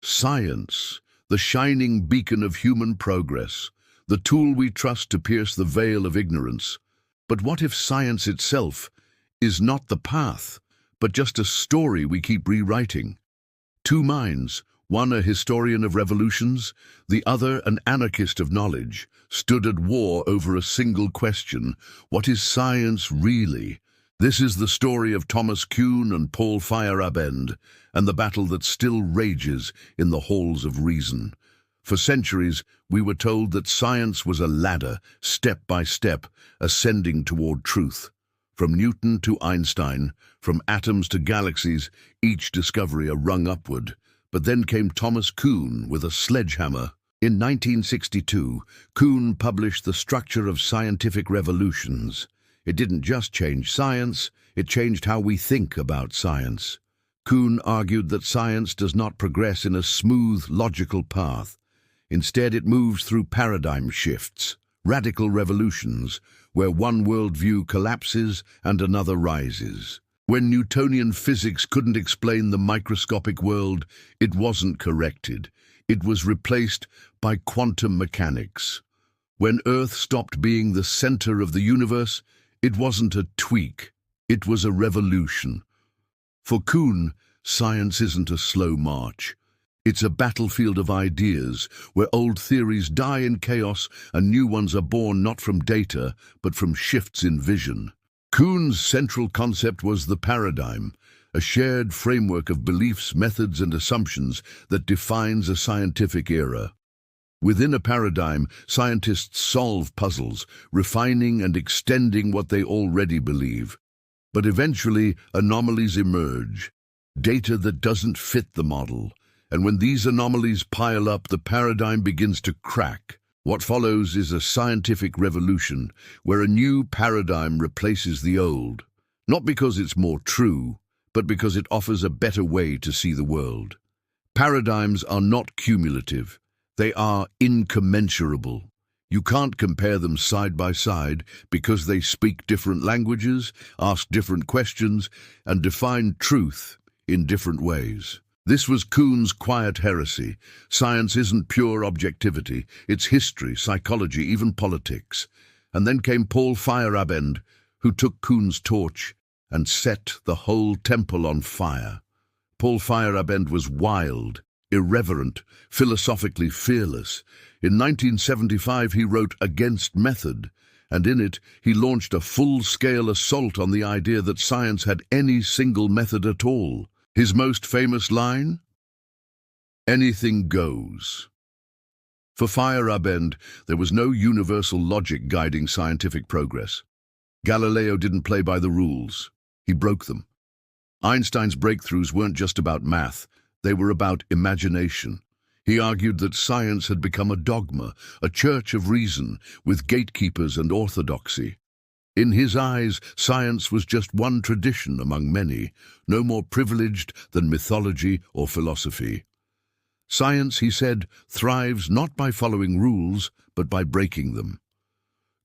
Science, the shining beacon of human progress, the tool we trust to pierce the veil of ignorance. But what if science itself is not the path, but just a story we keep rewriting? Two minds, one a historian of revolutions, the other an anarchist of knowledge, stood at war over a single question: what is science really? This is the story of Thomas Kuhn and Paul Feyerabend, and the battle that still rages in the halls of reason. For centuries, we were told that science was a ladder, step by step, ascending toward truth. From Newton to Einstein, from atoms to galaxies, each discovery a rung upward. But then came Thomas Kuhn with a sledgehammer. In 1962, Kuhn published The Structure of Scientific Revolutions. It didn't just change science, it changed how we think about science. Kuhn argued that science does not progress in a smooth, logical path. Instead, it moves through paradigm shifts, radical revolutions, where one worldview collapses and another rises. When Newtonian physics couldn't explain the microscopic world, it wasn't corrected. It was replaced by quantum mechanics. When Earth stopped being the center of the universe, it wasn't a tweak, it was a revolution. For Kuhn, science isn't a slow march. It's a battlefield of ideas, where old theories die in chaos and new ones are born not from data, but from shifts in vision. Kuhn's central concept was the paradigm, a shared framework of beliefs, methods, and assumptions that defines a scientific era. Within a paradigm, scientists solve puzzles, refining and extending what they already believe. But eventually, anomalies emerge, data that doesn't fit the model. And when these anomalies pile up, the paradigm begins to crack. What follows is a scientific revolution, where a new paradigm replaces the old, not because it's more true, but because it offers a better way to see the world. Paradigms are not cumulative. They are incommensurable. You can't compare them side by side because they speak different languages, ask different questions, and define truth in different ways. This was Kuhn's quiet heresy. Science isn't pure objectivity. It's history, psychology, even politics. And then came Paul Feyerabend, who took Kuhn's torch and set the whole temple on fire. Paul Feyerabend was wild, irreverent, philosophically fearless. In 1975, he wrote Against Method, and in it, he launched a full-scale assault on the idea that science had any single method at all. His most famous line? Anything goes. For Feyerabend, there was no universal logic guiding scientific progress. Galileo didn't play by the rules. He broke them. Einstein's breakthroughs weren't just about math. They were about imagination. He argued that science had become a dogma, a church of reason, with gatekeepers and orthodoxy. In his eyes, science was just one tradition among many, no more privileged than mythology or philosophy. Science, he said, thrives not by following rules, but by breaking them.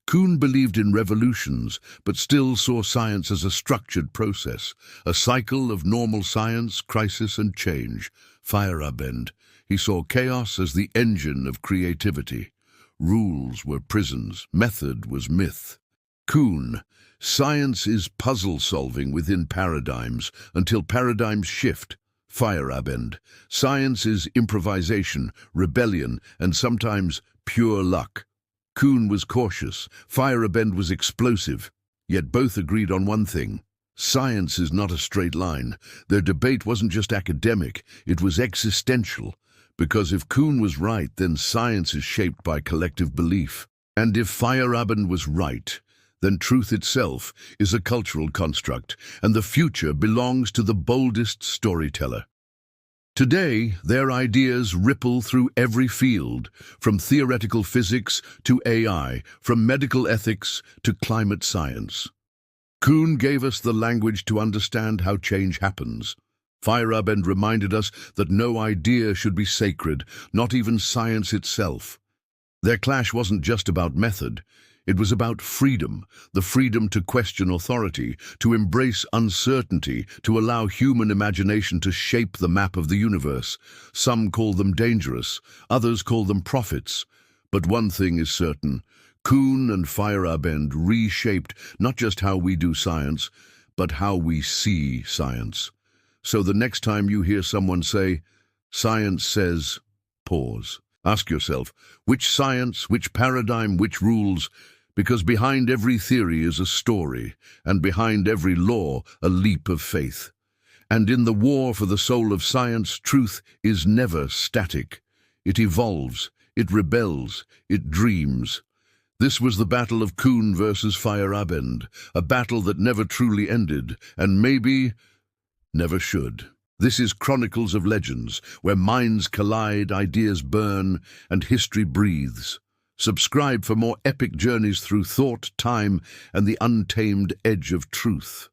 Kuhn believed in revolutions, but still saw science as a structured process, a cycle of normal science, crisis, and change. Feyerabend, he saw chaos as the engine of creativity. Rules were prisons, method was myth. Kuhn, science is puzzle-solving within paradigms until paradigms shift. Feyerabend, science is improvisation, rebellion, and sometimes pure luck. Kuhn was cautious, Feyerabend was explosive, yet both agreed on one thing. Science is not a straight line. Their debate wasn't just academic, it was existential. Because if Kuhn was right, then science is shaped by collective belief. And if Feyerabend was right, then truth itself is a cultural construct, and the future belongs to the boldest storyteller. Today, their ideas ripple through every field, from theoretical physics to AI, from medical ethics to climate science. Kuhn gave us the language to understand how change happens. Feyerabend reminded us that no idea should be sacred, not even science itself. Their clash wasn't just about method. It was about freedom, the freedom to question authority, to embrace uncertainty, to allow human imagination to shape the map of the universe. Some call them dangerous, others call them prophets. But one thing is certain: Kuhn and Feyerabend reshaped not just how we do science, but how we see science. So the next time you hear someone say, "Science says," pause. Ask yourself, which science, which paradigm, which rules? Because behind every theory is a story, and behind every law a leap of faith. And in the war for the soul of science, truth is never static. It evolves, it rebels, it dreams. This was the battle of Kuhn versus Feyerabend, a battle that never truly ended, and maybe never should. This is Chronicles of Legends, where minds collide, ideas burn, and history breathes. Subscribe for more epic journeys through thought, time, and the untamed edge of truth.